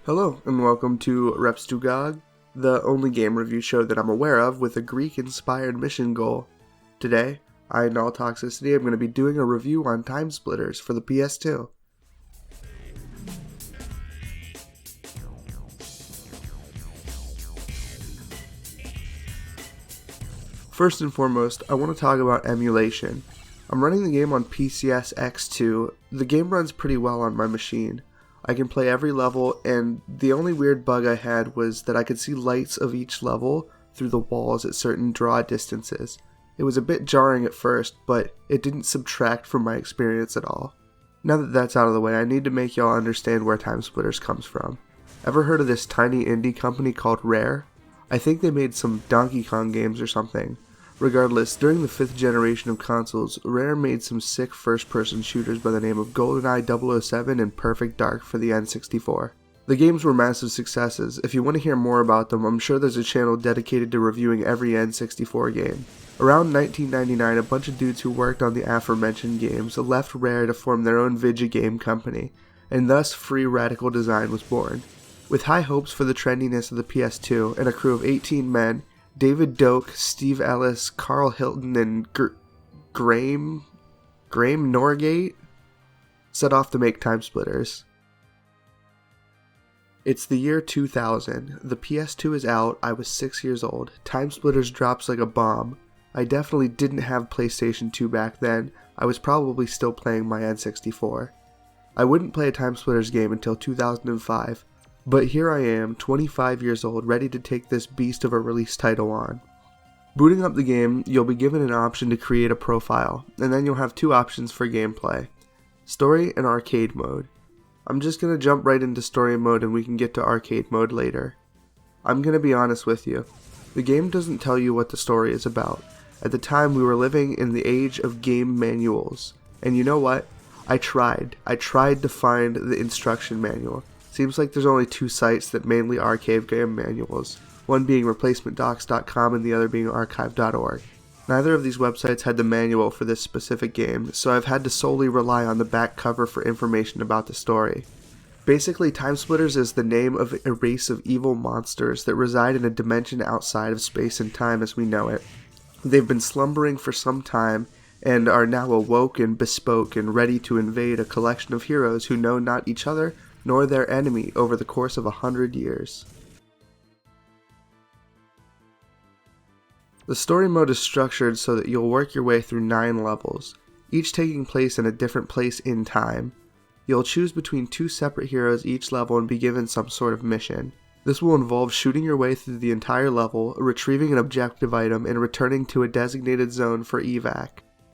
Hello, and welcome to Reps to GOG, the only game review show that I'm aware of with a Greek-inspired mission goal. Today, in all toxicity, I'm going to be doing a review on TimeSplitters for the PS2. First and foremost, I want to talk about emulation. I'm running the game on PCS X2. The game runs pretty well on my machine. I can play every level, and the only weird bug I had was that I could see lights of each level through the walls at certain draw distances. It was a bit jarring at first, but it didn't subtract from my experience at all. Now that that's out of the way, I need to make y'all understand where TimeSplitters comes from. Ever heard of this tiny indie company called Rare? I think they made some Donkey Kong games or something. Regardless, during the 5th generation of consoles, Rare made some sick first-person shooters by the name of GoldenEye 007 and Perfect Dark for the N64. The games were massive successes. If you want to hear more about them, I'm sure there's a channel dedicated to reviewing every N64 game. Around 1999, a bunch of dudes who worked on the aforementioned games left Rare to form their own video game company, and thus Free Radical Design was born. With high hopes for the trendiness of the PS2 and a crew of 18 men, David Doak, Steve Ellis, Carl Hilton, and Graham Norgate set off to make TimeSplitters. It's the year 2000. The PS2 is out. I was 6 years old. TimeSplitters drops like a bomb. I definitely didn't have PlayStation 2 back then. I was probably still playing my N64. I wouldn't play a TimeSplitters game until 2005. But here I am, 25 years old, ready to take this beast of a release title on. Booting up the game, you'll be given an option to create a profile, and then you'll have two options for gameplay: story and arcade mode. I'm just going to jump right into story mode and we can get to arcade mode later. I'm going to be honest with you, the game doesn't tell you what the story is about. At the time, we were living in the age of game manuals, and you know what? I tried to find the instruction manual. Seems like there's only two sites that mainly archive game manuals, one being replacementdocs.com and the other being archive.org. Neither of these websites had the manual for this specific game, so I've had to solely rely on the back cover for information about the story. Basically, TimeSplitters is the name of a race of evil monsters that reside in a dimension outside of space and time as we know it. They've been slumbering for some time, and are now awoke and bespoke and ready to invade a collection of heroes who know not each other nor their enemy over the course of 100 years. The story mode is structured so that you'll work your way through 9 levels, each taking place in a different place in time. You'll choose between 2 separate heroes each level and be given some sort of mission. This will involve shooting your way through the entire level, retrieving an objective item, and returning to a designated zone for evac.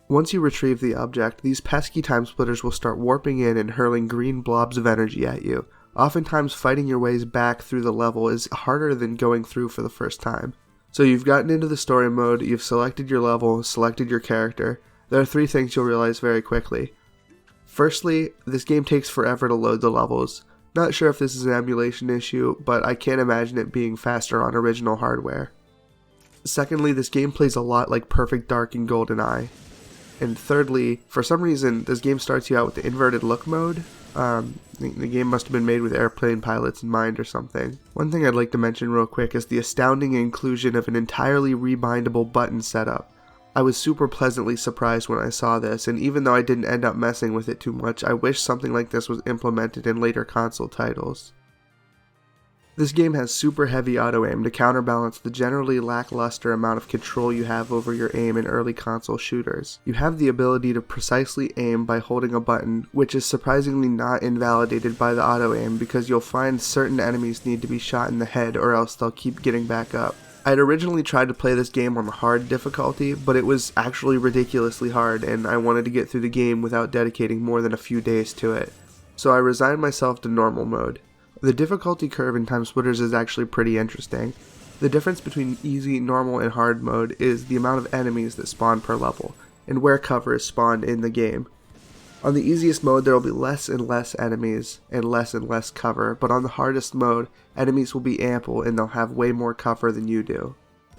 Once you retrieve the object, these pesky TimeSplitters will start warping in and hurling green blobs of energy at you. Oftentimes, fighting your ways back through the level is harder than going through for the first time. So you've gotten into the story mode, you've selected your level, selected your character. There are 3 things you'll realize very quickly. Firstly, this game takes forever to load the levels. Not sure if this is an emulation issue, but I can't imagine it being faster on original hardware. Secondly, this game plays a lot like Perfect Dark and GoldenEye. And thirdly, for some reason, this game starts you out with the inverted look mode. The game must have been made with airplane pilots in mind or something. One thing I'd like to mention real quick is the astounding inclusion of an entirely rebindable button setup. I was super pleasantly surprised when I saw this, and even though I didn't end up messing with it too much, I wish something like this was implemented in later console titles. This game has super heavy auto-aim to counterbalance the generally lackluster amount of control you have over your aim in early console shooters. You have the ability to precisely aim by holding a button, which is surprisingly not invalidated by the auto-aim because you'll find certain enemies need to be shot in the head or else they'll keep getting back up. I'd originally tried to play this game on the hard difficulty, but it was actually ridiculously hard and I wanted to get through the game without dedicating more than a few days to it. So I resigned myself to normal mode. The difficulty curve in TimeSplitters is actually pretty interesting. The difference between easy, normal, and hard mode is the amount of enemies that spawn per level, and where cover is spawned in the game. On the easiest mode there will be less and less enemies and less cover, but on the hardest mode, enemies will be ample and they'll have way more cover than you do.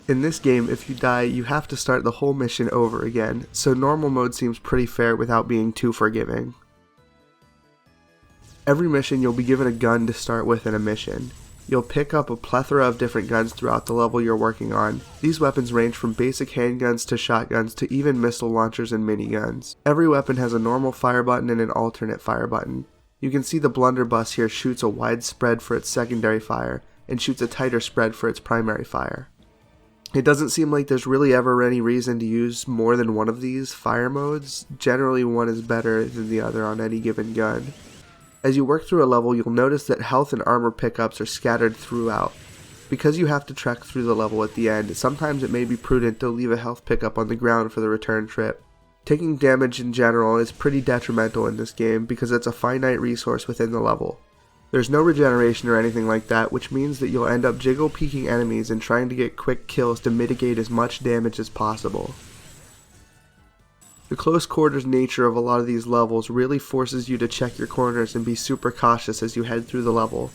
In this game, if you die, you have to start the whole mission over again, so normal mode seems pretty fair without being too forgiving. Every mission you'll be given a gun to start with in a mission. You'll pick up a plethora of different guns throughout the level you're working on. These weapons range from basic handguns to shotguns to even missile launchers and miniguns. Every weapon has a normal fire button and an alternate fire button. You can see the blunderbuss here shoots a wide spread for its secondary fire, and shoots a tighter spread for its primary fire. It doesn't seem like there's really ever any reason to use more than one of these fire modes. Generally one is better than the other on any given gun. As you work through a level, you'll notice that health and armor pickups are scattered throughout. Because you have to trek through the level at the end, sometimes it may be prudent to leave a health pickup on the ground for the return trip. Taking damage in general is pretty detrimental in this game because it's a finite resource within the level. There's no regeneration or anything like that, which means that you'll end up jiggle peeking enemies and trying to get quick kills to mitigate as much damage as possible. The close quarters nature of a lot of these levels really forces you to check your corners and be super cautious as you head through the level.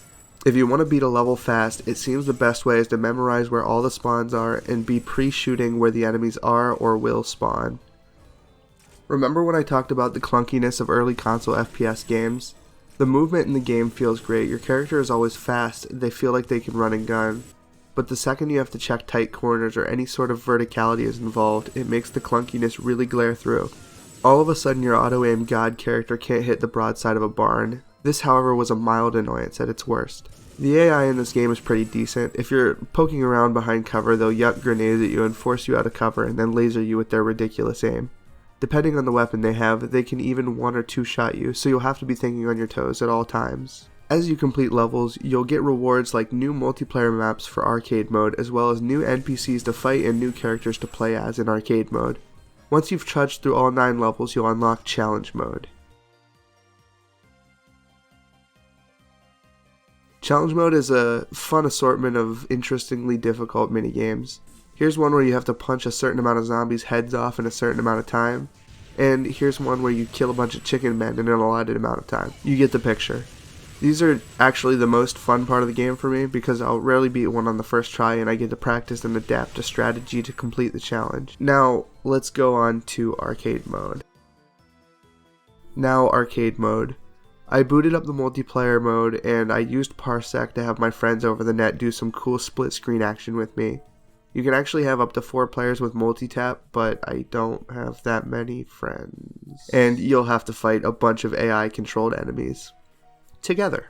If you want to beat a level fast, it seems the best way is to memorize where all the spawns are and be pre-shooting where the enemies are or will spawn. Remember when I talked about the clunkiness of early console FPS games? The movement in the game feels great, your character is always fast, they feel like they can run and gun. But the second you have to check tight corners or any sort of verticality is involved, it makes the clunkiness really glare through. All of a sudden your auto-aim god character can't hit the broadside of a barn. This however was a mild annoyance at its worst. The AI in this game is pretty decent. If you're poking around behind cover, they'll yuck grenades at you and force you out of cover and then laser you with their ridiculous aim. Depending on the weapon they have, they can even one or two shot you, so you'll have to be thinking on your toes at all times. As you complete levels, you'll get rewards like new multiplayer maps for arcade mode, as well as new NPCs to fight and new characters to play as in arcade mode. Once you've trudged through all 9 levels, you'll unlock challenge mode. Challenge mode is a fun assortment of interestingly difficult minigames. Here's one where you have to punch a certain amount of zombies' heads off in a certain amount of time, and here's one where you kill a bunch of chicken men in an allotted amount of time. You get the picture. These are actually the most fun part of the game for me because I'll rarely beat one on the first try and I get to practice and adapt a strategy to complete the challenge. Now, let's go on to arcade mode. Now, arcade mode. I booted up the multiplayer mode and I used Parsec to have my friends over the net do some cool split screen action with me. You can actually have up to 4 players with multitap, but I don't have that many friends. And you'll have to fight a bunch of AI controlled enemies. Together.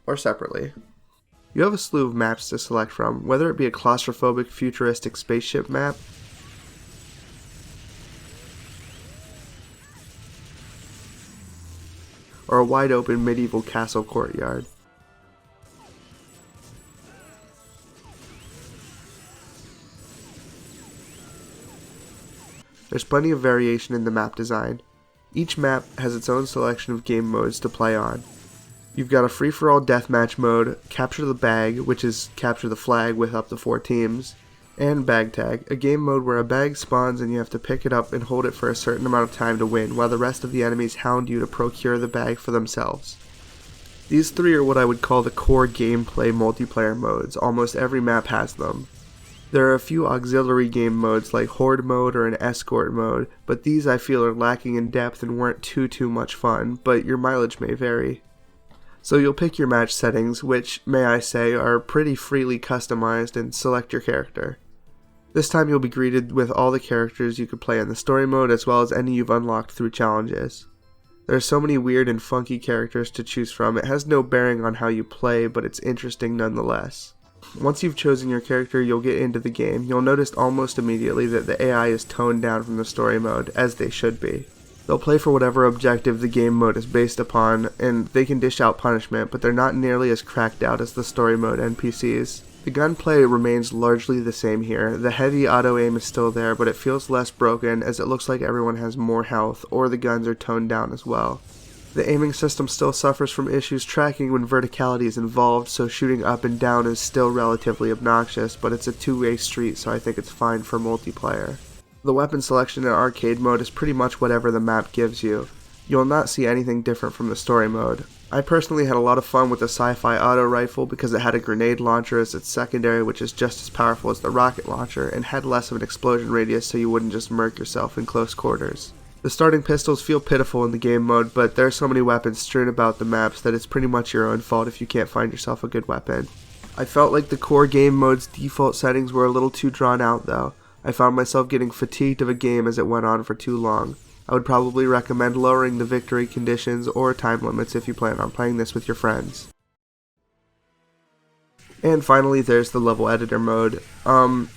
Or separately. You have a slew of maps to select from, whether it be a claustrophobic futuristic spaceship map, or a wide open medieval castle courtyard. There's plenty of variation in the map design. Each map has its own selection of game modes to play on. You've got a free-for-all deathmatch mode, capture the bag, which is capture the flag with up to 4 teams, and bag tag, a game mode where a bag spawns and you have to pick it up and hold it for a certain amount of time to win, while the rest of the enemies hound you to procure the bag for themselves. These 3 are what I would call the core gameplay multiplayer modes. Almost every map has them. There are a few auxiliary game modes like Horde mode or an Escort mode, but these I feel are lacking in depth and weren't too much fun, but your mileage may vary. So you'll pick your match settings, which, may I say, are pretty freely customized, and select your character. This time you'll be greeted with all the characters you could play in the story mode as well as any you've unlocked through challenges. There are so many weird and funky characters to choose from, it has no bearing on how you play, but it's interesting nonetheless. Once you've chosen your character, you'll get into the game. You'll notice almost immediately that the AI is toned down from the story mode, as they should be. They'll play for whatever objective the game mode is based upon, and they can dish out punishment, but they're not nearly as cracked out as the story mode NPCs. The gunplay remains largely the same here. The heavy auto-aim is still there, but it feels less broken as it looks like everyone has more health, or the guns are toned down as well. The aiming system still suffers from issues tracking when verticality is involved, so shooting up and down is still relatively obnoxious, but it's a two-way street, so I think it's fine for multiplayer. The weapon selection in arcade mode is pretty much whatever the map gives you. You'll not see anything different from the story mode. I personally had a lot of fun with the sci-fi auto rifle because it had a grenade launcher as its secondary, which is just as powerful as the rocket launcher, and had less of an explosion radius so you wouldn't just murk yourself in close quarters. The starting pistols feel pitiful in the game mode, but there are so many weapons strewn about the maps that it's pretty much your own fault if you can't find yourself a good weapon. I felt like the core game mode's default settings were a little too drawn out though. I found myself getting fatigued of a game as it went on for too long. I would probably recommend lowering the victory conditions or time limits if you plan on playing this with your friends. And finally, there's the level editor mode.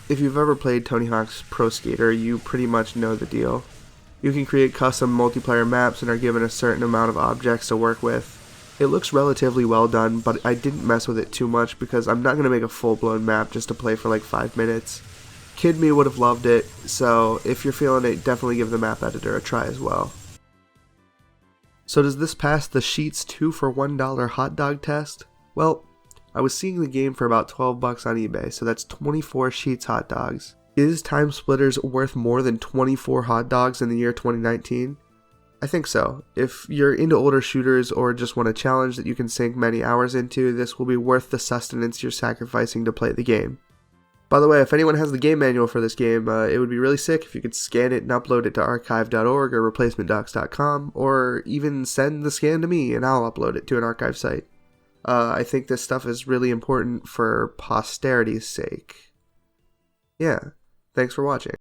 If you've ever played Tony Hawk's Pro Skater, you pretty much know the deal. You can create custom multiplayer maps and are given a certain amount of objects to work with. It looks relatively well done, but I didn't mess with it too much because I'm not going to make a full-blown map just to play for like 5 minutes. Kid me would have loved it, so if you're feeling it, definitely give the map editor a try as well. So does this pass the Sheets 2 for $1 hot dog test? Well, I was seeing the game for about $12 on eBay, so that's 24 Sheets hot dogs. Is TimeSplitters worth more than 24 hot dogs in the year 2019? I think so. If you're into older shooters or just want a challenge that you can sink many hours into, this will be worth the sustenance you're sacrificing to play the game. By the way, if anyone has the game manual for this game, it would be really sick if you could scan it and upload it to archive.org or replacementdocs.com, or even send the scan to me and I'll upload it to an archive site. I think this stuff is really important for posterity's sake. Yeah, thanks for watching.